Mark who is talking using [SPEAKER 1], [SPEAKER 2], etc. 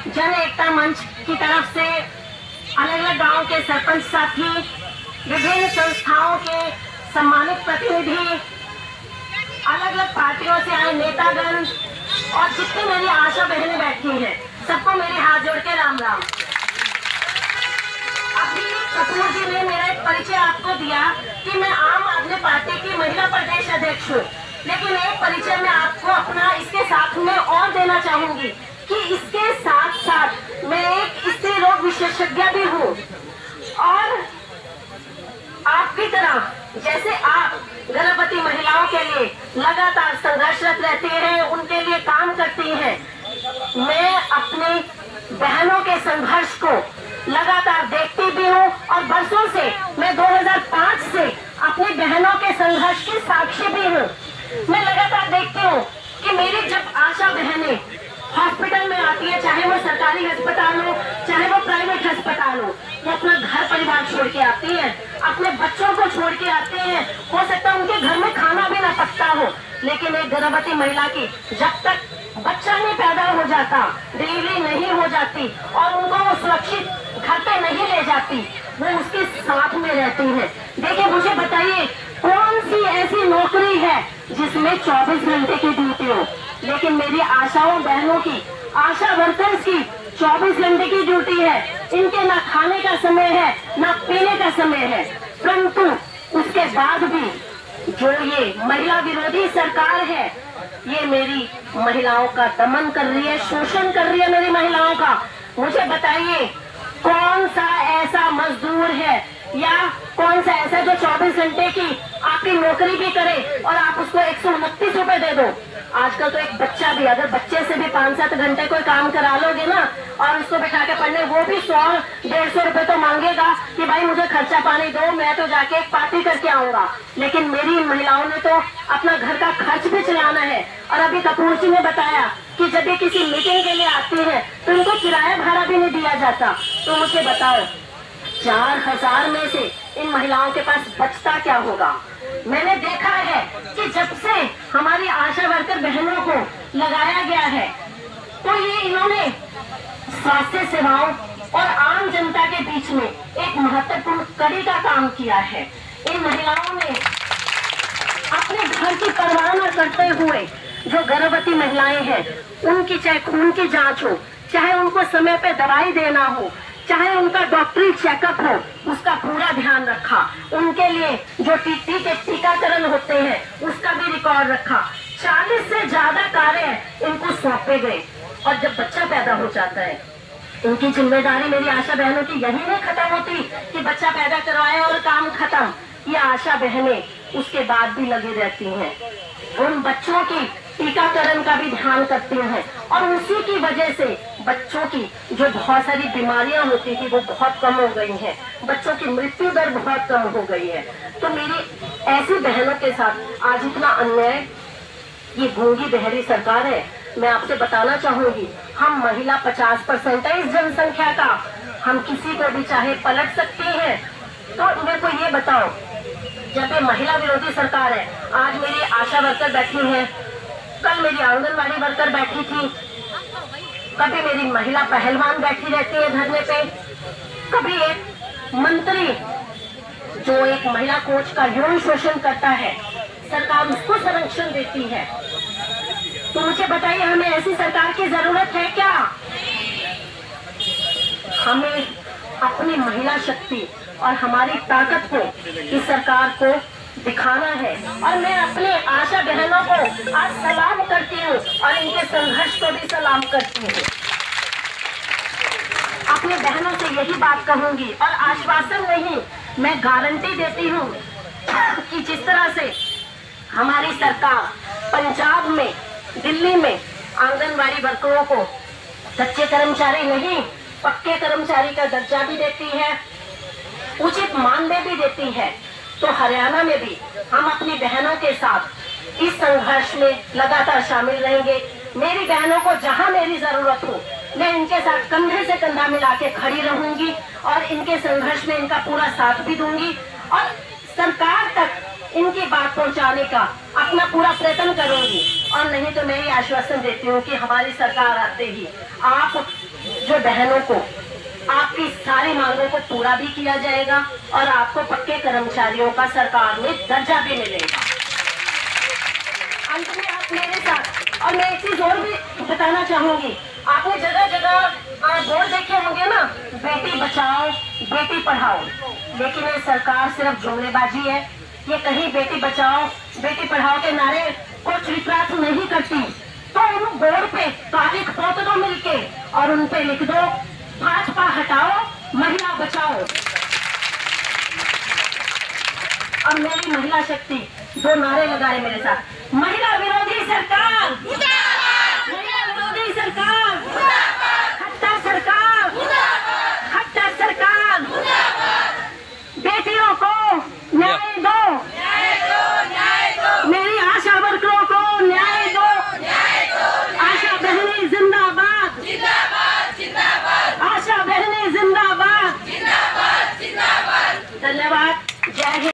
[SPEAKER 1] जन एकता मंच की तरफ से अलग अलग गांव के सरपंच साथी, विभिन्न संस्थाओं के सम्मानित प्रतिनिधि, अलग अलग पार्टियों से आए नेतागण और जितनी मेरी आशा बहनें बैठी हैं, सबको मेरे हाथ जोड़ के राम राम। अभी कपूर जी ने मेरा एक परिचय आपको दिया कि मैं आम आदमी पार्टी की महिला प्रदेश अध्यक्ष हूँ, लेकिन एक परिचय मैं आपको अपना इसके साथ में और देना चाहूंगी कि इसके साथ साथ मैं एक स्त्री रोग विशेषज्ञ भी हूँ और आपकी तरह जैसे आप गर्भवती महिलाओं के लिए लगातार संघर्षरत रहती हैं, उनके लिए काम करती हैं, मैं अपनी बहनों के संघर्ष को लगातार देखती भी हूँ और बरसों से मैं 2005 से अपनी बहनों के संघर्ष की साक्षी भी हूँ। मैं लगातार देखती हूँ कि मेरी जब आशा बहनें हॉस्पिटल में आती है, चाहे वो सरकारी अस्पताल हो चाहे वो प्राइवेट अस्पताल हो, वो अपना घर परिवार छोड़ के आती है, अपने बच्चों को छोड़ के आते हैं। हो सकता है उनके घर में खाना भी ना पकता हो, लेकिन एक गर्भवती महिला की जब तक बच्चा नहीं पैदा हो जाता, डिलीवरी नहीं हो जाती और उनको वो सुरक्षित घर पे नहीं ले जाती, वो उसके साथ में रहती है। देखिए, मुझे बताइए कौन सी ऐसी नौकरी है जिसमें 24 घंटे की ड्यूटी हो, लेकिन मेरी आशाओं बहनों की, आशा वर्कर्स की 24 घंटे की ड्यूटी है। इनके ना खाने का समय है ना पीने का समय है, परंतु उसके बाद भी जो ये महिला विरोधी सरकार है, ये मेरी महिलाओं का दमन कर रही है, शोषण कर रही है मेरी महिलाओं का। मुझे बताइए कौन सा ऐसा मजदूर है या कौन सा ऐसा जो 24 घंटे की आपकी नौकरी भी करे और आप उसको 129 रुपए दे दो। आजकल तो एक बच्चा भी, अगर बच्चे से भी 5-7 घंटे कोई काम करा लोगे ना और उसको बिठा के पढ़ने, वो भी 100-150 रुपए तो मांगेगा कि भाई मुझे खर्चा पानी दो, मैं तो जाके एक पार्टी करके आऊंगा। लेकिन मेरी मुलाओं ने तो अपना घर का खर्च भी चलाना है। और अभी कपूर जी ने बताया कि जब ये किसी मीटिंग के लिए आती है तो इनको किराया भाड़ा भी नहीं दिया जाता। तो मुझे बताओ 4000 में से इन महिलाओं के पास बचता क्या होगा? मैंने देखा है कि जब से हमारी आशा वर्कर बहनों को लगाया गया है तो ये इन्होंने स्वास्थ्य सेवाओं और आम जनता के बीच में एक महत्वपूर्ण कड़ी का काम किया है। इन महिलाओं ने अपने घर की परवाह न करते हुए जो गर्भवती महिलाएं हैं, उनकी चाहे खून की जांच हो, चाहे उनको समय पे दवाई देना हो, चाहे उनका डॉक्टरी चेकअप हो, उसका पूरा ध्यान रखा। उनके लिए जो टीकाकरण होते हैं उसका भी रिकॉर्ड रखा। 40 से ज्यादा कार्य इनको सौंपे गए और जब बच्चा पैदा हो जाता है, इनकी जिम्मेदारी मेरी आशा बहनों की यही नहीं खत्म होती कि बच्चा पैदा करवाए और काम खत्म। ये आशा बहनें उसके बाद भी लगी रहती हैं, उन बच्चों की टीकाकरण का भी ध्यान करती हैं और उसी की वजह से बच्चों की जो बहुत सारी बीमारियां होती थी वो बहुत कम हो गई हैं, बच्चों की मृत्यु दर बहुत कम हो गई है। तो मेरी ऐसी बहनों के साथ आज इतना अन्याय, ये गूंगी बहरी सरकार है। मैं आपसे बताना चाहूंगी, हम महिला 50% है इस जनसंख्या का, हम किसी को भी चाहे पलट सकती हैं। तो मेरे को ये बताओ, जब ये महिला विरोधी सरकार है, आज मेरी आशा वर्कर बैठी है, कल मेरी आंगनबाड़ी वर्कर बैठी थी, कभी मेरी महिला पहलवान बैठी रहती है धरने पे, कभी एक मंत्री जो एक महिला कोच का यौन शोषण करता है, सरकार उसको संरक्षण देती है। तो मुझे बताइए, हमें ऐसी सरकार की जरूरत है क्या? हमें अपनी महिला शक्ति और हमारी ताकत को इस सरकार को दिखाना है। और मैं अपने आशा बहनों को आज सलाम करती हूँ और इनके संघर्ष को भी सलाम करती हूँ। अपने बहनों से यही बात कहूंगी और आश्वासन नहीं, मैं गारंटी देती हूँ कि जिस तरह से हमारी सरकार पंजाब में, दिल्ली में आंगनबाड़ी वर्करों को कच्चे कर्मचारी नहीं पक्के कर्मचारी का दर्जा भी देती है, उचित मानदेय भी देती है, तो हरियाणा में भी हम अपनी बहनों के साथ इस संघर्ष में लगातार शामिल रहेंगे। मेरी बहनों को जहां मेरी जरूरत हो, मैं इनके साथ कंधे से कंधा मिला के खड़ी रहूंगी और इनके संघर्ष में इनका पूरा साथ भी दूंगी और सरकार तक इनकी बात पहुंचाने का अपना पूरा प्रयत्न करूंगी। और नहीं तो मैं ये आश्वासन देती हूँ कि हमारी सरकार आते ही आप जो बहनों को आपकी सारी मांगों को पूरा भी किया जाएगा और आपको पक्के कर्मचारियों का सरकार में दर्जा भी मिलेगा। अंत में आप मेरे साथ, और मैं एक चीज और भी बताना चाहूंगी, आपने जगह जगह बोर्ड देखे होंगे ना, बेटी बचाओ बेटी पढ़ाओ, लेकिन ये सरकार सिर्फ जुमलेबाजी है। ये कहीं बेटी बचाओ बेटी पढ़ाओ के नारे को चरितार्थ नहीं करती। तो उन बोर्ड पे कागज पोत दो मिलके और उन पे लिख दो भाजपा हटाओ महिला बचाओ। और मेरी महिला शक्ति 2 नारे लगाए मेरे साथ, महिला विरोधी सरकार, महिला विरोधी सरकार, खट्टर सरकार, खट्टर सरकार, बेटियों को न्याय दो, मेरी आशा वर्करों को न्याय दो, आशा बहनी जिंदाबाद, आशा बहनी जिंदाबाद, धन्यवाद। जय हिंद।